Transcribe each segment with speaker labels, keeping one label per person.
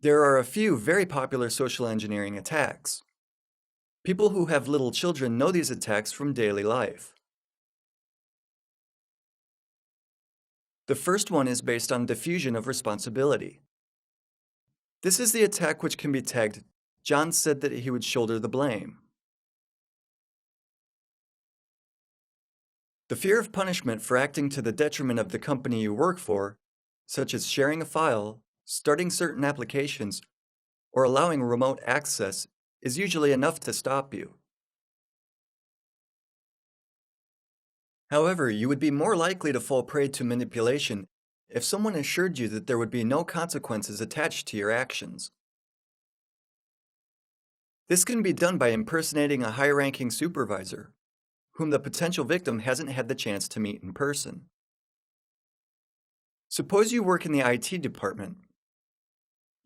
Speaker 1: There are a few very popular social engineering attacks. People who have little children know these attacks from daily life. The first one is based on diffusion of responsibility. This is the attack which can be tagged, "John said that he would shoulder the blame." The fear of punishment for acting to the detriment of the company you work for, such as sharing a file, starting certain applications, or allowing remote access, is usually enough to stop you. However, you would be more likely to fall prey to manipulation if someone assured you that there would be no consequences attached to your actions. This can be done by impersonating a high-ranking supervisor, whom the potential victim hasn't had the chance to meet in person. Suppose you work in the IT department.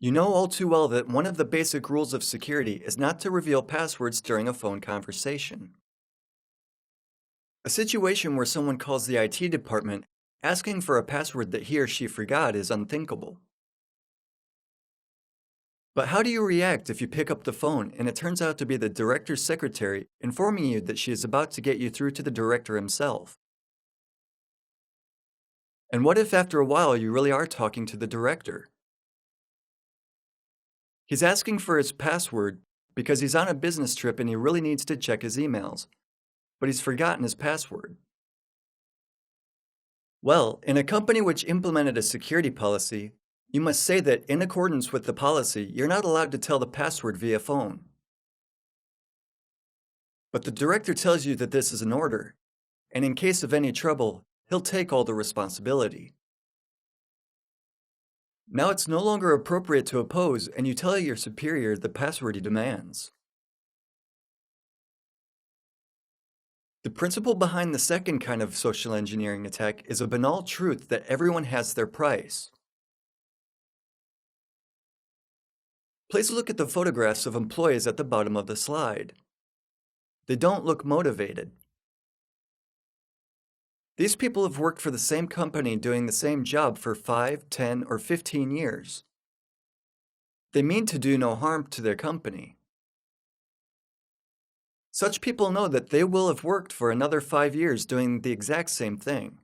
Speaker 1: You know all too well that one of the basic rules of security is not to reveal passwords during a phone conversation. A situation where someone calls the IT department asking for a password that he or she forgot is unthinkable. But how do you react if you pick up the phone and it turns out to be the director's secretary informing you that she is about to get you through to the director himself? And what if after a while you really are talking to the director? He's asking for his password because he's on a business trip and he really needs to check his emails, but he's forgotten his password. Well, in a company which implemented a security policy, you must say that in accordance with the policy, you're not allowed to tell the password via phone. But the director tells you that this is an order, and in case of any trouble, he'll take all the responsibility. Now it's no longer appropriate to oppose, and you tell your superior the password he demands. The principle behind the second kind of social engineering attack is a banal truth that everyone has their price. Please look at the photographs of employees at the bottom of the slide. They don't look motivated. These people have worked for the same company doing the same job for 5, 10, or 15 years. They mean to do no harm to their company. Such people know that they will have worked for another 5 years doing the exact same thing.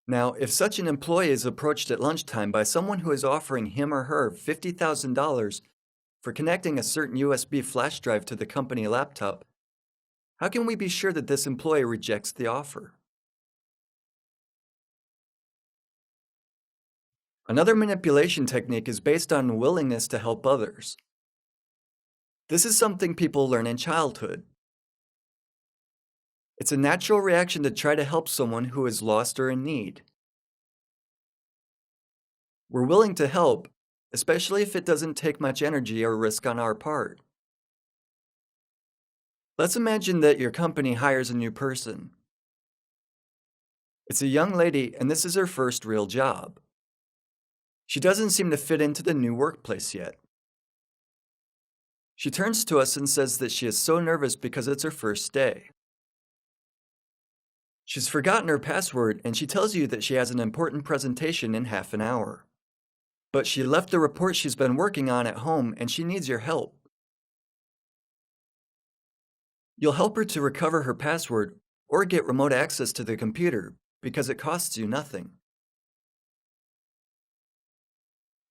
Speaker 1: Now, if such an employee is approached at lunchtime by someone who is offering him or her $50,000 for connecting a certain USB flash drive to the company laptop, how can we be sure that this employee rejects the offer? Another manipulation technique is based on willingness to help others. This is something people learn in childhood. It's a natural reaction to try to help someone who is lost or in need. We're willing to help, especially if it doesn't take much energy or risk on our part. Let's imagine that your company hires a new person. It's a young lady, and this is her first real job. She doesn't seem to fit into the new workplace yet. She turns to us and says that she is so nervous because it's her first day. She's forgotten her password, and she tells you that she has an important presentation in half an hour. But she left the report she's been working on at home, and she needs your help. You'll help her to recover her password or get remote access to the computer because it costs you nothing.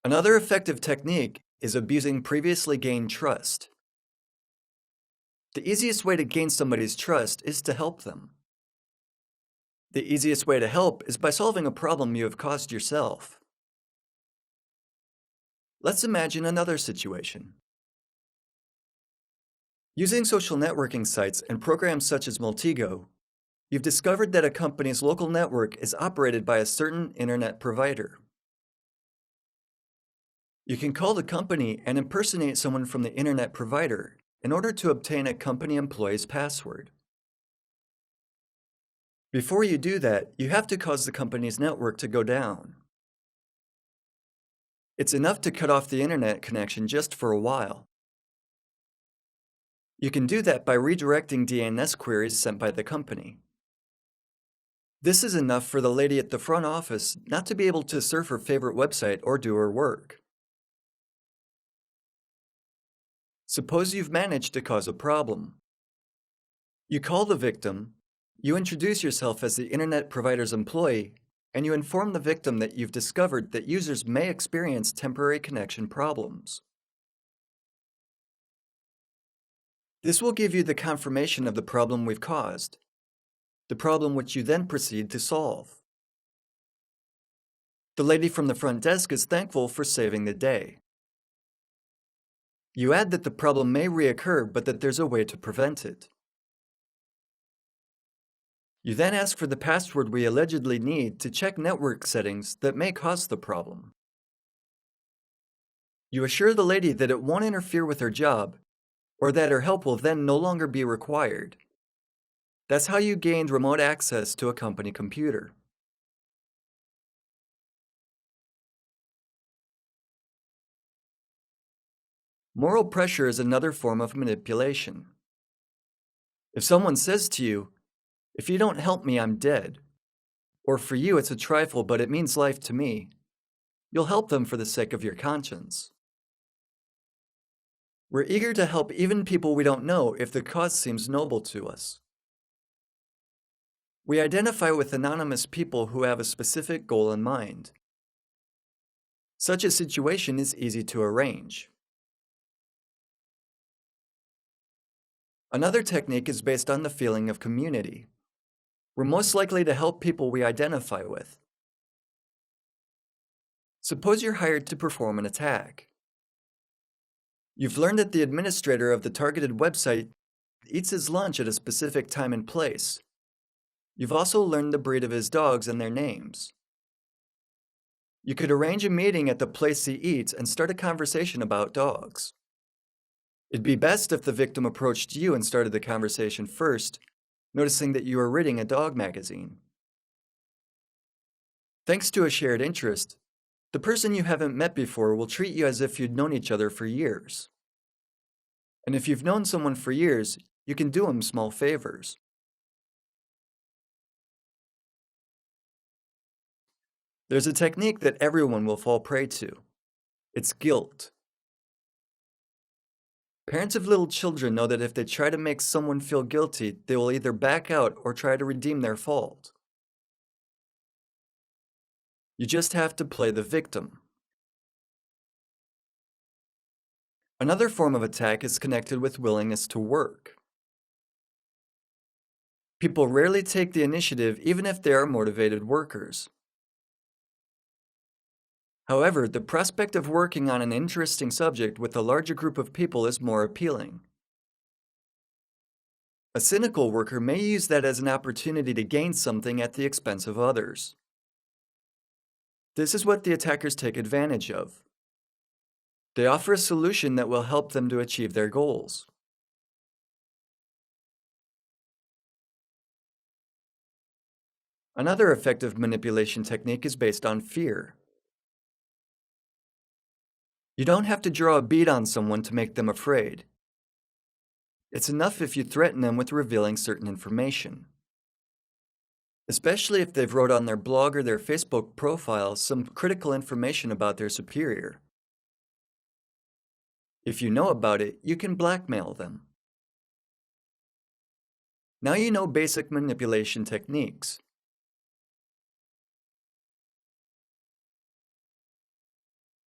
Speaker 1: Another effective technique is abusing previously gained trust. The easiest way to gain somebody's trust is to help them. The easiest way to help is by solving a problem you have caused yourself. Let's imagine another situation. Using social networking sites and programs such as Multigo, you've discovered that a company's local network is operated by a certain internet provider. You can call the company and impersonate someone from the internet provider in order to obtain a company employee's password. Before you do that, you have to cause the company's network to go down. It's enough to cut off the internet connection just for a while. You can do that by redirecting DNS queries sent by the company. This is enough for the lady at the front office not to be able to surf her favorite website or do her work. Suppose you've managed to cause a problem. You call the victim, you introduce yourself as the internet provider's employee, and you inform the victim that you've discovered that users may experience temporary connection problems. This will give you the confirmation of the problem we've caused, the problem which you then proceed to solve. The lady from the front desk is thankful for saving the day. You add that the problem may reoccur, but that there's a way to prevent it. You then ask for the password we allegedly need to check network settings that may cause the problem. You assure the lady that it won't interfere with her job, or that her help will then no longer be required. That's how you gained remote access to a company computer. Moral pressure is another form of manipulation. If someone says to you, "If you don't help me, I'm dead," or "For you, it's a trifle, but it means life to me," you'll help them for the sake of your conscience. We're eager to help even people we don't know if the cause seems noble to us. We identify with anonymous people who have a specific goal in mind. Such a situation is easy to arrange. Another technique is based on the feeling of community. We're most likely to help people we identify with. Suppose you're hired to perform an attack. You've learned that the administrator of the targeted website eats his lunch at a specific time and place. You've also learned the breed of his dogs and their names. You could arrange a meeting at the place he eats and start a conversation about dogs. It'd be best if the victim approached you and started the conversation first, noticing that you are reading a dog magazine. Thanks to a shared interest, the person you haven't met before will treat you as if you'd known each other for years. And if you've known someone for years, you can do them small favors. There's a technique that everyone will fall prey to. It's guilt. Parents of little children know that if they try to make someone feel guilty, they will either back out or try to redeem their fault. You just have to play the victim. Another form of attack is connected with willingness to work. People rarely take the initiative even if they are motivated workers. However, the prospect of working on an interesting subject with a larger group of people is more appealing. A cynical worker may use that as an opportunity to gain something at the expense of others. This is what the attackers take advantage of. They offer a solution that will help them to achieve their goals. Another effective manipulation technique is based on fear. You don't have to draw a bead on someone to make them afraid. It's enough if you threaten them with revealing certain information. Especially if they've wrote on their blog or their Facebook profile some critical information about their superior. If you know about it, you can blackmail them. Now you know basic manipulation techniques.